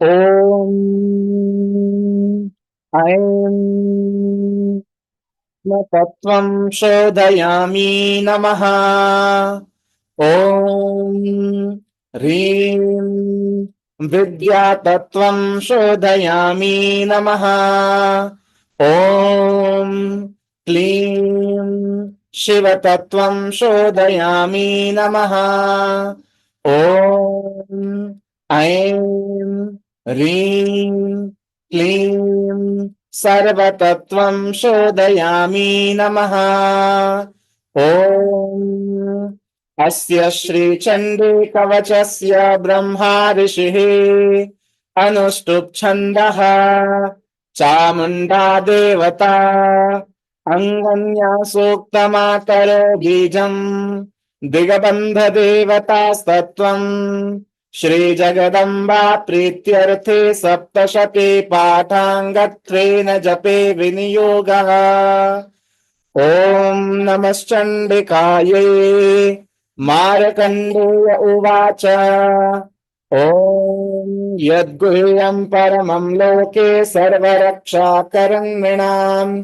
ॐ ऐं तत्त्वं शोधयामि नमः। ॐ ह्रीं विद्यातत्त्वं शोधयामि नमः। ॐ क्लीं शिवतत्त्वं शोधयामि नमः। ॐ ऐं ह्रीं क्लीं सर्वतत्त्वं शोधयामि नमः। ॐ अस्य श्रीचण्डी कवचस्य ब्रह्मा ऋषिः अनुष्टुप् छन्दः चामुण्डा देवता अङ्गन्या सूक्तमातरो बीजम् दिगबन्ध देवतास्तत्त्वम् श्रीजगदम्बा प्रीत्यर्थे सप्तशते पाठाङ्गत्वेन जपे विनियोगः। ॐ नमश्चण्डिकायै। मार्कण्डेय उवाच ॐ यद्गुह्यं परमं लोके सर्वरक्षाकरन्नृणाम्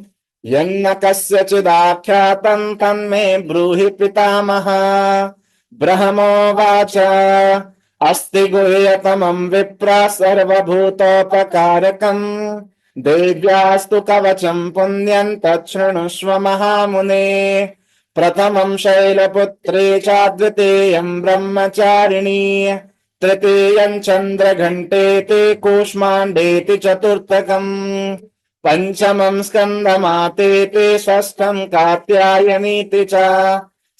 यन्न कस्यचिदाख्यातं तन्मे ब्रूहि पितामह। ब्रह्मोवाच अस्ति गुह्यतमं विप्र सर्वभूतोपकारकम् देव्यास्तु कवचं पुण्यं तच्छृणुष्व महामुने। प्रथमं शैलपुत्री च द्वितीयं ब्रह्मचारिणी तृतीयं चन्द्रघण्टेति कूष्माण्डेति चतुर्थकम् पञ्चमं स्कन्दमातेति षष्ठं कात्यायनीति च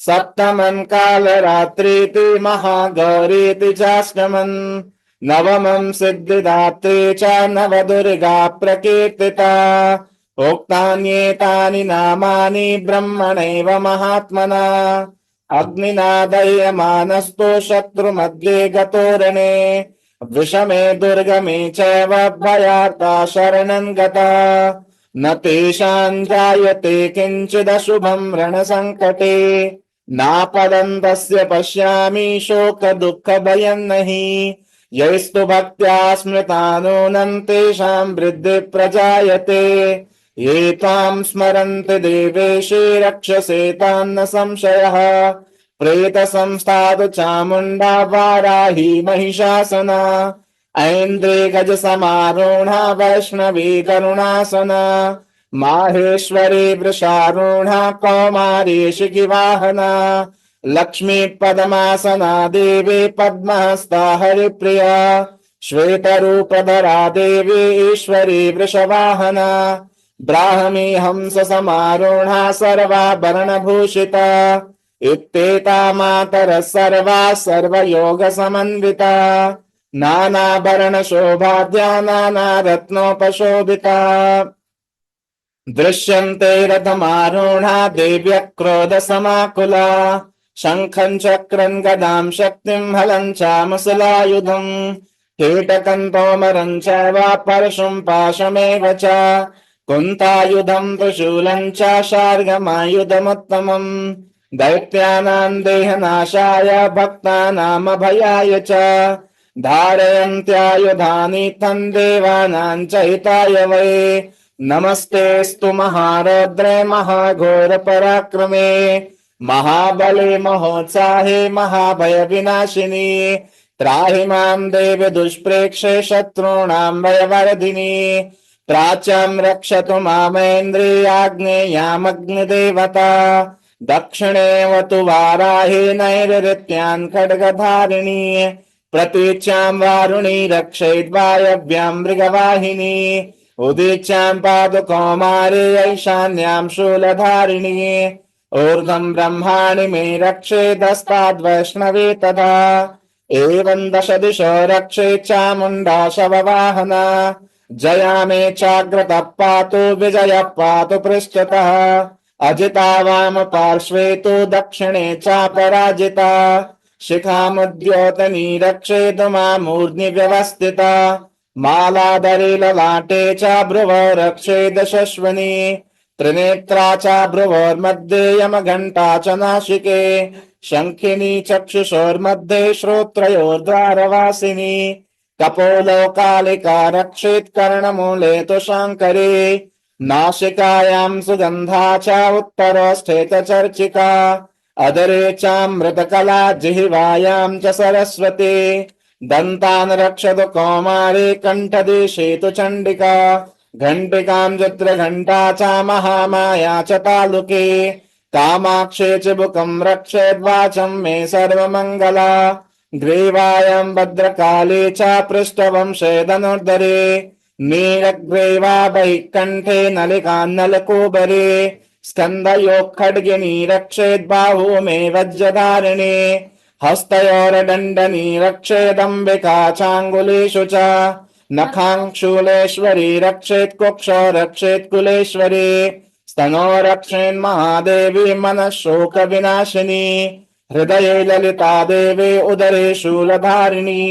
सप्तमं कालरात्रीति महागौरीति चाष्टमम् नवमं सिद्धिदात्री च नवदुर्गा प्रकीर्तिता। उक्तान्येतानि नामानि ब्रह्मणैव महात्मना अग्निना दह्यमानस्तु शत्रुमध्ये गतोरणे विषमे दुर्गमे चैव भयार्ता शरणं गता न तेषां जायते किञ्चिदशुभं रणसङ्कटे नापदं तस्य पश्यामि शोक दुःख भयं नहि यैस्तु भक्त्या स्मृता नूनं तेषां वृद्धि प्रजायते ये त्वां स्मरन्ति देवेशे रक्षसे तान्न संशयः प्रेतसंस्थातु चामुण्डा वाराही महिषासना ऐन्द्री गजसमारूढा वैष्णवी करुणासना माहेश्वरी वृषारूढा कौमारी शिखिवाहना लक्ष्मी पद्मासना देवी पद्महस्ता हरिप्रिया श्वेतरूपधरा देवी ईश्वरी वृषवाहना ब्राह्मी हंस समारूढा सर्वाभरणभूषिता इत्येता मातरः सर्वा सर्वयोग समन्विता नानाभरण शोभाढ्या नानारत्नोपशोभिता दृश्यन्ते रथमारूढा देव्यः क्रोधसमाकुला शङ्खं चक्रं गदां शक्तिं हलं चामुसलायुधम् कीटकं तोमरं चैव परशुं पाशमेव च कुन्तायुधं त्रिशूलं च शार्ङ्गमायुधमुत्तमम् दैत्यानां देहनाशाय भक्तानामभयाय च धारयन्त्यायुधानि तं देवानां च हिताय वै नमस्तेऽस्तु महारौद्रे महाघोर पराक्रमे महाबले महोत्साहे महाभय विनाशिनी त्राहि मां देव दुष्प्रेक्षे शत्रूणां भयवर्धिनी प्राच्यं रक्षतु मामेन्द्रियाग्नेयामग्निदेवता दक्षिणेवतु वाराही नैऋत्यां खड्गधारिणी प्रतीच्यां वारुणी रक्षेद्वायव्यां मृगवाहिनी उदीच्यां पादुकौमारी ऐशान्यां शूलधारिणी ऊर्ध्वं ब्रह्माणि मे रक्षेदस्ताद्वैष्णवी तथा एवं दश दिशो रक्षे चामुण्डा शववाहना जया मे चाग्रतः पातु विजयः पातु पृष्ठतः अजिता वाम पार्श्वे तु दक्षिणे चापराजिता शिखामुद्योतनी रक्षेतु मामूर्ध्नि व्यवस्थिता मालाधरे ललाटे च भ्रुवो रक्षेद शश्वनी त्रिनेत्रा च भ्रुवोर्मध्ये यमघण्टा च नासिके शङ्खिनी चक्षुषोर्मध्ये श्रोत्रयोर्द्वारवासिनी कपोलोकालिका रक्षेत् कर्णमूले तु शाङ्करी नासिकायां सुगन्धा च उत्तरोष्ठे च चर्चिका अदरे चामृतकला जिह्वायां च सरस्वती दन्तान् रक्षतु कौमारी कण्ठदेशे तु चण्डिका घण्टिकां चित्रघण्टा च महामाया च तालुके कामाक्षे च बुकं रक्षेद्वाचं मे सर्वमङ्गला ग्रीवायां भद्रकाली च पृष्ठवंशे धनुर्धरे नीलग्रीवा बैकण्ठे नलिकान्नलकूबरे स्कन्धयोः खड्गिनी रक्षेद्बाहु मे वज्रधारिणे हस्तयोर्दण्डनी रक्षेदम्बिका चाङ्गुलेषु च नखाङ्क्षूलेश्वरी रक्षेत् कुक्षो रक्षेत् कुलेश्वरी स्तनो रक्षेन्महादेवी मनः शोकविनाशिनी हृदये ललिता देवी उदरे शूलधारिणी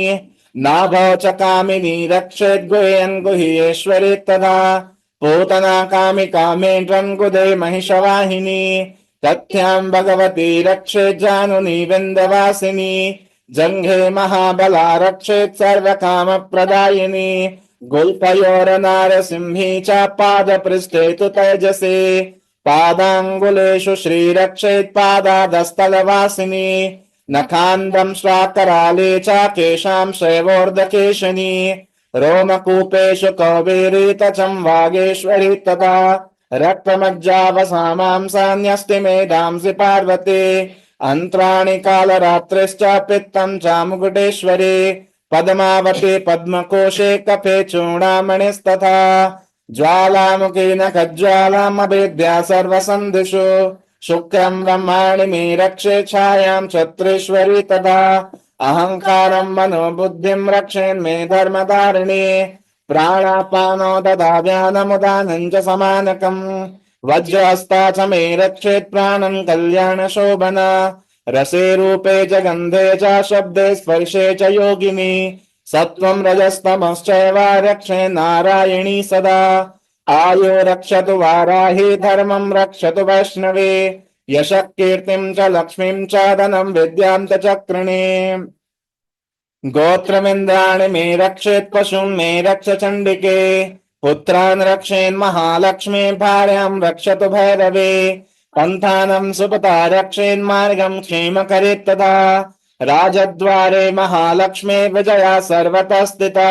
नाभौ च कामिनी रक्षेत् गुह्यन् गुह्येश्वरी तथा पूतना कामिका मेढ्रन्गुदे महिषवाहिनी तथ्यां भगवती रक्षेत् जानुनी विन्ध्यवासिनी जङ्घे महाबला रक्षेत् सर्वकामप्रदायिनी गुल्फयोर्नारसिंही च पादपृष्ठे तु तैजसे पादाङ्गुलेषु श्रीरक्षेत् पादादस्थलवासिनी नखान्दं स्वाकराले च केशां शैवोर्धकेशनी रोमकूपेषु कौबेरी तचं वागेश्वरी तथा रक्तमज्जावसामांसान्यस्ति मेधांसि पार्वती अन्त्राणि कालरात्रिश्च पित्तं च मुकुटेश्वरी पद्मावती पद्मकोशे कफे चूडामणिस्तथा ज्वालामुखी नखज्वालामभेद्या सर्वसन्धिषु शुक्रं ब्रह्माणि मे रक्षे छायां छत्रेश्वरी तथा अहङ्कारं मनोबुद्धिं रक्षेन्मे धर्मधारिणी प्राणापानो ददाव्यानमुदानं च समानकम् वज्रहस्ता च मे रक्षेत् प्राणं कल्याणशोभन रसे रूपे च गन्धे च शब्दे स्पर्शे च योगिनी सत्त्वं रजस्तमश्चैव रक्षे नारायणी सदा आयो रक्षतु वाराही धर्मं रक्षतु वैष्णवी यशः कीर्तिं च लक्ष्मीं च धनं विद्यां च चक्रिणी गोत्रमिन्द्राणि मे रक्षेत् पशुं मे रक्ष चण्डिके पुत्रान् रक्षेन् महालक्ष्मी भार्यां रक्षतु भैरवे पन्थानं सुपता रक्षेन्मार्गं क्षेमकरेत् तथा राजद्वारे महालक्ष्मी विजया सर्वतः स्थिता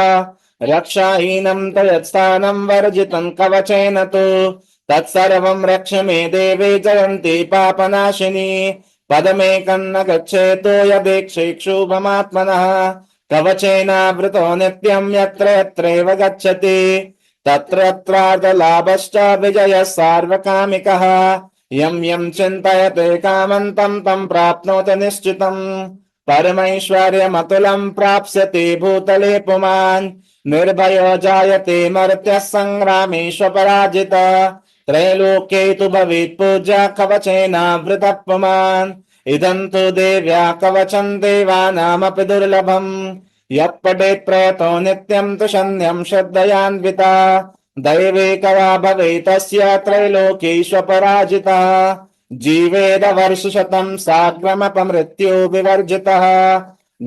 रक्षाहीनं तयत्स्थानं वर्जितं कवचेन तु तत्सर्वं रक्ष मे देवी जयन्ती पापनाशिनी पदमेकं न गच्छेतो यदेक्षेक्षुभमात्मनः कवचेनावृतो नित्यं यत्र यत्रैव गच्छति तत्रत्रार्थलाभश्च विजयः सार्वकामिकः यं यं चिन्तयते कामं तं तं प्राप्नोति निश्चितम् परमैश्वर्यमतुलं प्राप्स्यति भूतले पुमान् निर्भयो जायते मर्त्यः सङ्ग्रामेष्वपराजितः त्रैलोक्ये तु भवेत् पूज्या कवचेनावृतः पुमान् इदं तु देव्या कवचं देवानामपि दुर्लभम् यः पठेत् प्रयतो नित्यं तु शन्यं श्रद्धयान्विता दैवेकवा भवेत् तस्य त्रैलोक्येष्वपराजितः जीवेद वर्षशतं साग्रमपमृत्यो विवर्जितः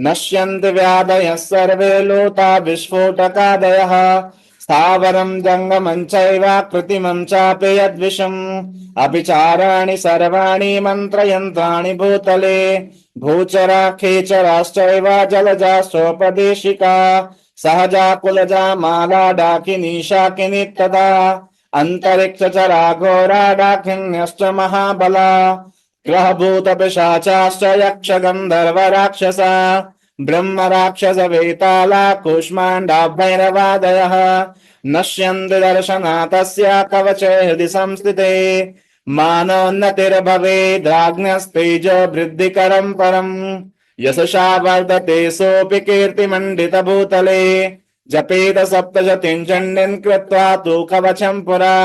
नश्यन्ति व्याधयः सर्वे लोता विस्फोटकादयः स्थावरं जङ्गमं चैव कृत्रिमं चापि यद्विषम् अभिचाराणि सर्वाणि मन्त्रयन्त्राणि भूतले भूचरा खेचराश्चैव जलजाश्चोपदेशिका सहजा कुलजा माला डाकिनी शाकिनी तथा अन्तरिक्षचरा घोरा डाकिन्यश्च महाबला ग्रहभूतपिशाचाश्च यक्ष गन्धर्व राक्षसा ब्रह्म राक्षस वेताला कूष्माण्डा भैरवादयः नश्यन्ति दर्शनात् तस्य कवचे हृदि संस्थिते मानोन्नतिर्भवेद्राज्ञस्तेजो वृद्धिकरं परम् यशसा वर्धते सोऽपि कीर्तिमण्डितभूतले जपेत सप्तशतीं चण्डीं कृत्वा तु कवचं पुरा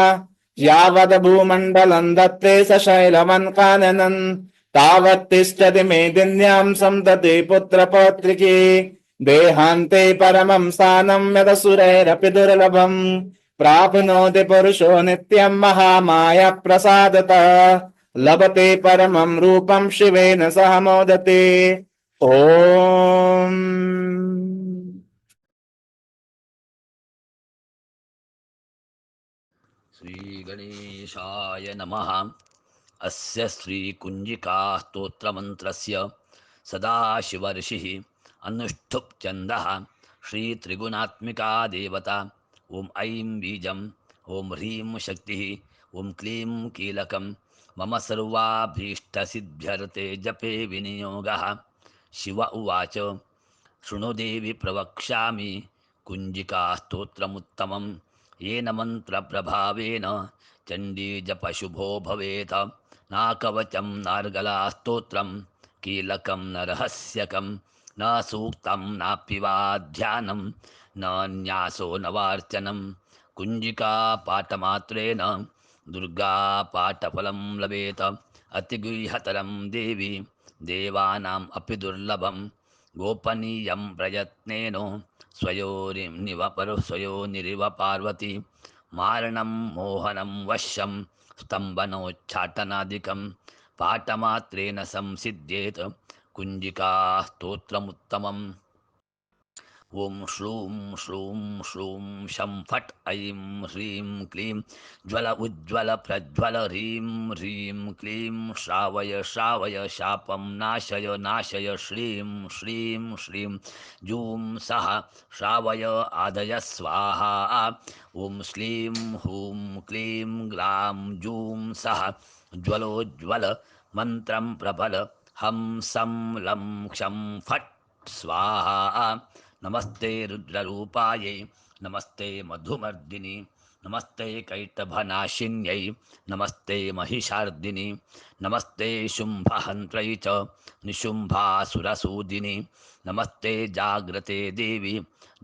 यावद् भूमण्डलं दत्ते स शैलवन्काननं तावत् तिष्ठति मेदिन्यां सन्तति पुत्रपौत्रिकी देहान्ते परमं स्थानं यदसुरैरपि दुर्लभम् प्राप्नोति पुरुषो नित्यं महामाया प्रसादतः लभते परमं रूपं शिवेन सह मोदते। ॐ श्रीगणेशाय नमः। अस्य श्रीकुञ्जिका स्तोत्रमन्त्रस्य सदाशिवऋषिः अनुष्ठुप् छन्दः श्रीत्रिगुणात्मिका देवता। ॐ ऐं बीजम् ॐ ह्रीं शक्तिः ॐ क्लीं कीलकं मम सर्वाभीष्टसिद्ध्यर्थे जपे विनियोगः। शिव उवाच शृणु देवि प्रवक्ष्यामि कुञ्जिकास्तोत्रमुत्तमं येन मन्त्रप्रभावेन चण्डीजपशुभो भवेत्। नाकवचं नार्गलास्तोत्रं कीलकं न रहस्यकं न सूक्तं नापि वा ध्यानं न न्यासो न वार्चनं। कुञ्जिकापाठमात्रेण दुर्गापाठफलं लभेत। अतिगुह्यतरं देवी देवानाम् अपि दुर्लभं गोपनीयं प्रयत्नेन स्वयोनिरिव पार्वती। मारणं मोहनं वश्यं स्तम्भनोच्चाटनादिकं पाठमात्रेण संसिद्ध्येत कुञ्जिका स्तोत्रमुत्तमम्। ॐ श्रूं श्रूं श्रूं शं फट् ऐं ह्रीं क्लीं ज्वल उज्ज्वल प्रज्वल ह्रीं ह्रीं क्लीं श्रावय श्रावय शापं नाशय नाशय श्रीं श्रीं श्रीं जूं सः श्रावय आदय स्वाहा। ॐ श्लीं हूं क्लीं ग्लां जूं सः ज्वलोज्ज्वल मन्त्रं प्रबल हं सं लं क्षं फट् स्वाहा। नमस्ते रुद्ररूपायै नमस्ते मधुमर्दिनि नमस्ते कैटभनाशिन्यै नमस्ते महिषार्दिनि नमस्ते शुम्भहन्त्रै च निशुम्भासुरसूदिनि नमस्ते जाग्रते देवी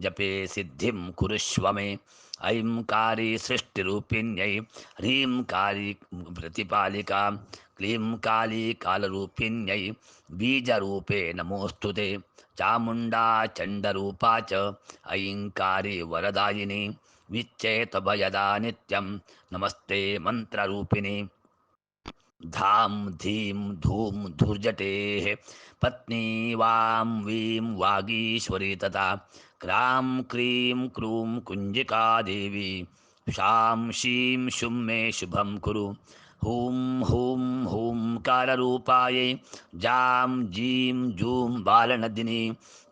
जपे सिद्धिं कुरुष्व मे। ऐं कारी सृष्टिरूपिण्यै ह्रीं कारी प्रतिपालिका क्लीं काली कालरूपिण्यै बीजरूपे नमोऽस्तु ते। चामुण्डा चण्डरूपा च ऐङ्कारी वरदायिनी विच्चेतभयदा नित्यं नमस्ते मन्त्ररूपिणी। धां धीं धूं धूर्जटेः पत्नी वां वीं वागीश्वरी तथा क्रां क्रीं क्रूं कुञ्जिका देवी शां शीं शुं मे शुभं कुरु। हूं हूं हूंकाररूपायै जां जीं जूं बालनदिनी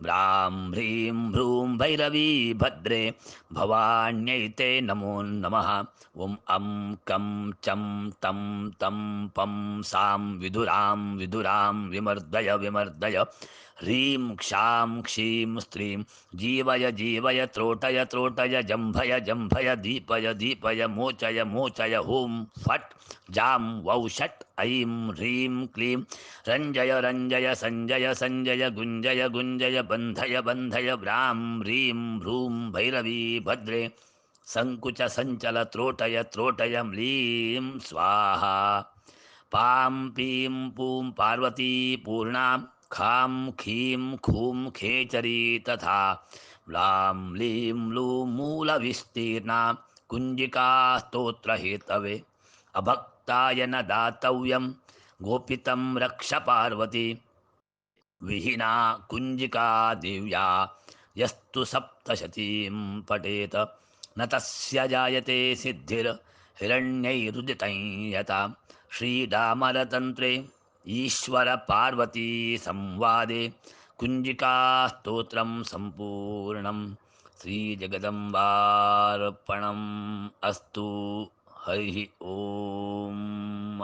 ब्रां ह्रीं भ्रूं भैरवी भद्रे भवान्यै ते नमो नमः। ॐ अं कं चं तं तं पं सां विदुरां विदुरां विमर्दय विमर्दय ह्रीं क्षां क्षीं स्त्रीं जीवय जीवय त्रोटय त्रोटय जम्भय जम्भय दीपय दीपय मोचय मोचय। हूं फट् जां वौ षट् ऐं ह्रीं क्लीं रञ्जय रञ्जय सञ्जय सञ्जय गुञ्जय गुञ्जय बन्धय बन्धय ब्रां ह्रीं भ्रूं भैरवी भद्रे संकुच संचल त्रोटय त्रोटय म्लीं स्वाहा। पां पीं पूं पार्वती पूर्णा खां खीं खूं खेचरी तथा म्लां म्लीं लूं मूलविस्तीर्णा कुञ्जिका स्तोत्रहेतवे। अभक्ताय न दातव्यं गोपितं रक्ष पार्वती विहीना कुञ्जिका दिव्या यस्तु सप्तशतीं पठेत न तस्य जायते सिद्धिर्हिरण्यैरुदितं यथा। श्रीडामरतन्त्रे ईश्वर पार्वती संवादे कुञ्जिका स्तोत्रं सम्पूर्णं श्रीजगदम्बार्पणम् अस्तु। हरिः ओम्।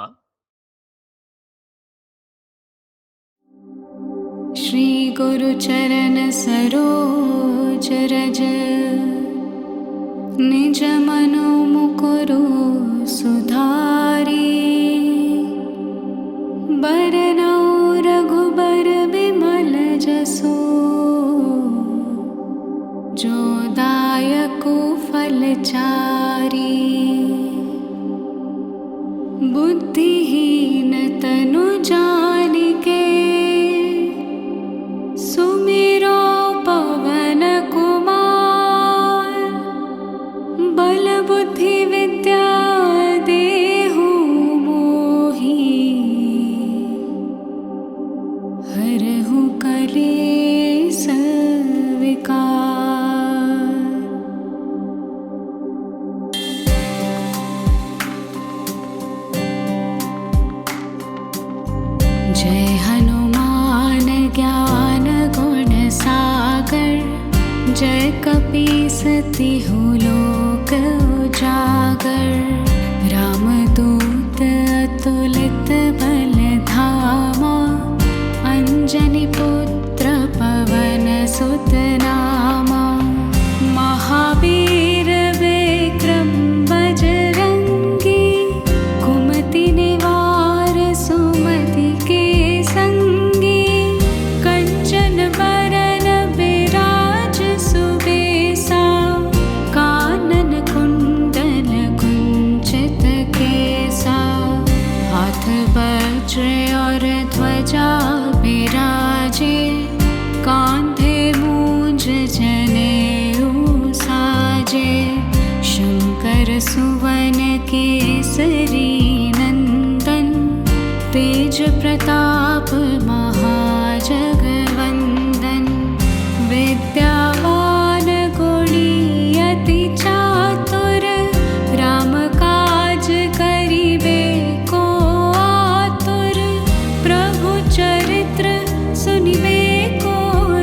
श्री गुरुचरण सरोज रज निज मनो मुकुरु सुधारी। बरनौ रघुबर बिमल जसो जो दायको फलचारी। बुद्धिहीन तनु जानिके सुमिरो पवन कुमार। बल बुद्धि विद्या देहु मोहि हरहु कलेस विकार। जय हनुमान ज्ञान गुण सागर, जय कपीस तिहु लोक उजागर। रामदूत अतुलित बल धामा, अंजनी पुत्र पवन सुत नामा। महावीर विक्रम बजरंगी, कुमति निवार सुमति के संगी। कंचन बरन बिराज सुबेसा, कानन कुंडल कुंचित केसा। हाथ वज्र और ध्वजा बिराजे, कांधे मूंज जनेऊ साजे। शंकर सुवन केसरी नंदन, तेज प्रताप महाजगवंदन। विद्यावान गुणी अति चातुर, राम काज करिबे को आतुर। प्रभु चरित्र सुनिबे को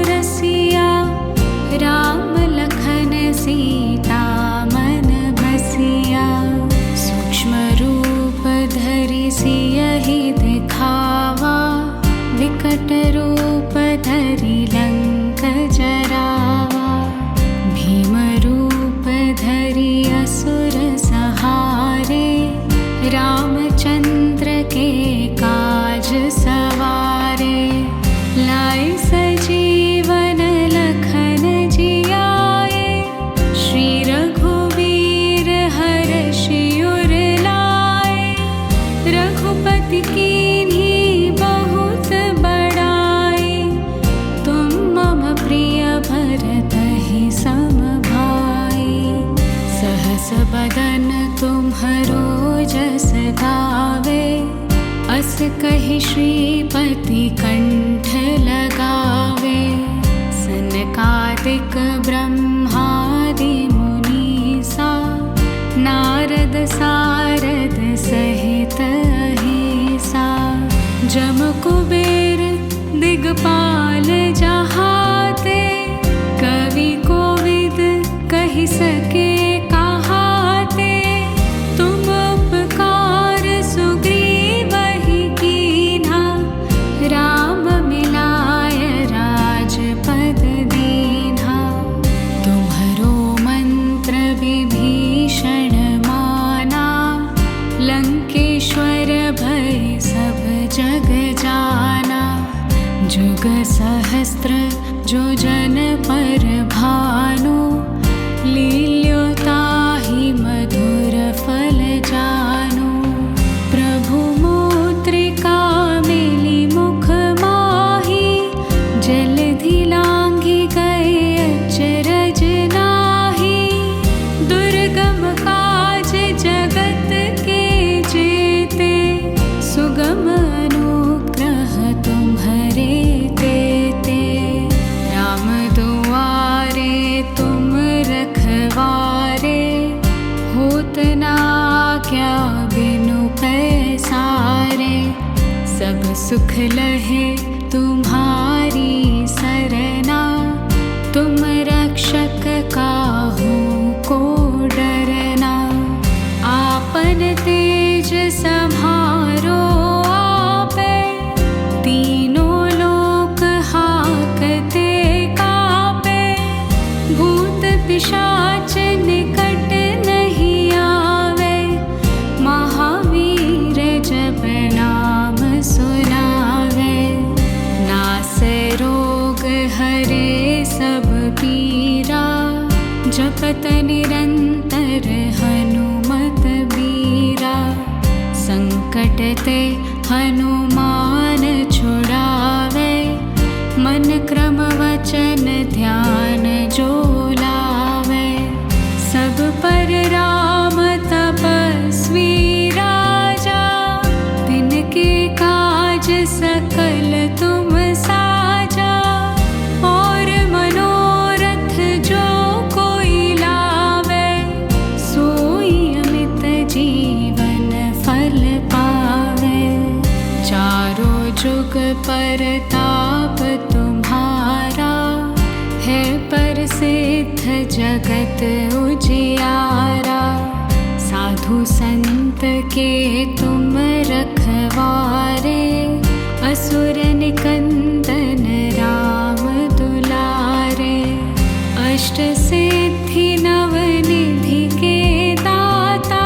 रसिया, राम लखन सीता मन बसिया। सूक्ष्म रूप धरि सियहि दिखावा, विकट रूप धरि लंक जरावा। भीम रूप धरि असुर सहारे, रामचंद्र के काज सवारे। लाई सजीवन लखन जियाए, श्री रघुवीर हर्षि उर लाए। रघुपति कीन्ही बहुत बड़ाई, तुम मम प्रिय भरतहि सम भाई। सहस बदन तुम्हरो जस गावे, अस कहि श्रीपति कंठ लगावे। सनकादिक ब्रह्मादि मुनीसा, नारद सारद सहित अहिसा। जम कुबेर दिगपाल जहाते, कवि कोविद कहि सके कहाते। तुम उपकार सुग्रीवहि कीन्हा, राम मिलाय राजपद दीन्हा। तुम्हरो मंत्र विभीषण माना, लंकेश्वर भय सब जग जाना। जुग सहस्त्र जो जन पर भानु, लील्योताहि मधुर फल जानु। प्रभु मुद्रिका मिली मुख माही, जलधि लांघि गए अचरज नाही। दुर्गम काज जगत के जेते, सुगम अनुग्रह तुम्हरे तेते। राम दुआरे तुम रखवारे, होत न आज्ञा बिनु पैसारे। सब सुख लहे तुम्हारी सरना, तुम रक्षक काहू को डरना। आपन तेज सम्हारो आपे, तीनों लोक हाकते कापे। भूत पिशाच निकट नहीं आवे, महावीर जप नाम सुनावे। नासै रोग हरे सब पीरा, जपत निरंतर हनुमत बीरा। संकट ते हनुमान छुड़ावे, मन क्रम वचन ध्यान जो लावे। सब पर राम तपस्वी राजा, तिनके काज सकल तुम साजा। और मनोरथ जो कोई लावे, सोई अमित जीवन फल पावे। चारों जुग परताप तुम्हारा, है प्रसिद्ध जगत उजियारा। साधु संत के तुम रखवारे, असुर निकंदन राम दुलारे। अष्ट सिद्धि नव निधि के दाता,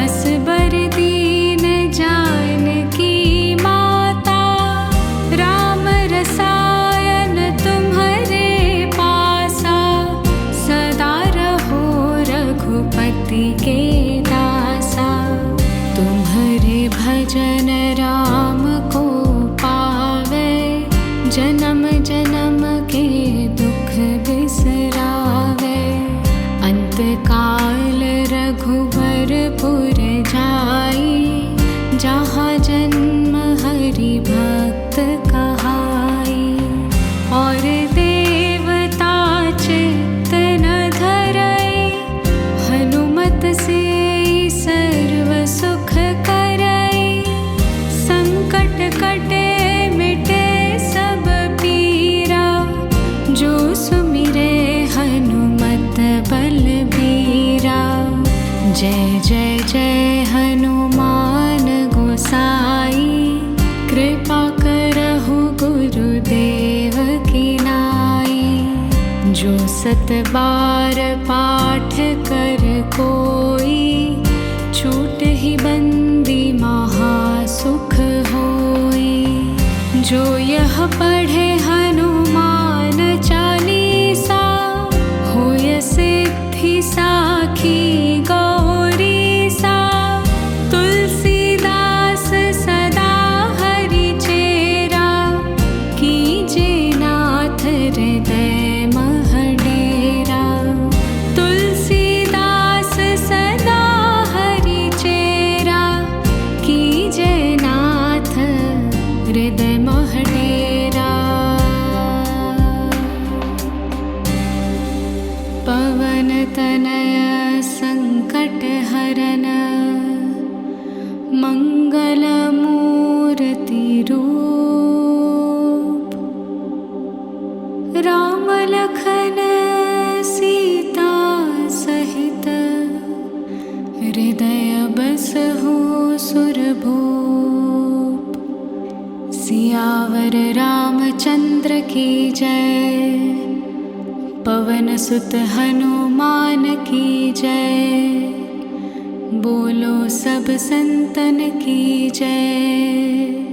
असबर दीन जानकी माता। राम रसायन तुम्हारे पासा, सदा रहो रघुपति के दासा। तुम्हारे भजन राम को पावे, जन्म जन्म के दुख बिसरावे। अंत काल रघुबरपुर जाई, जहाँ जन्म हरि भक्त कहाई। और देवता चित्त न धरई, हनुमत से सर्व सुख करई। संकट कटे मिटे सब पीरा, जो सुमिरे हनुमत बलबीरा। जय जय जय हनुमान गोसाई, कृपा करहु गुरुदेव की नाई। जो सत बार पाठ कर कोई, छूट ही बंदी महासुख होई। जो यह पढ़े हनुमान चालीसा, होय सिद्धि साखी गौरी सा। तुलसीदास सदा हरि चेरा, कीजे नाथ हृदय मह डेरा। तुलसीदास सदा हरि चेरा, कीजे नाथ हृदय मह डेरा। पवन तनय संकट हरन, मंगल मूर्ति रूप। राम लखन सीता सहित, हृदय बसहु सुरभूप। सियावर रामचंद्र की जय, पवन सुत हनुमान की जय। बोलो सब संतन की जय।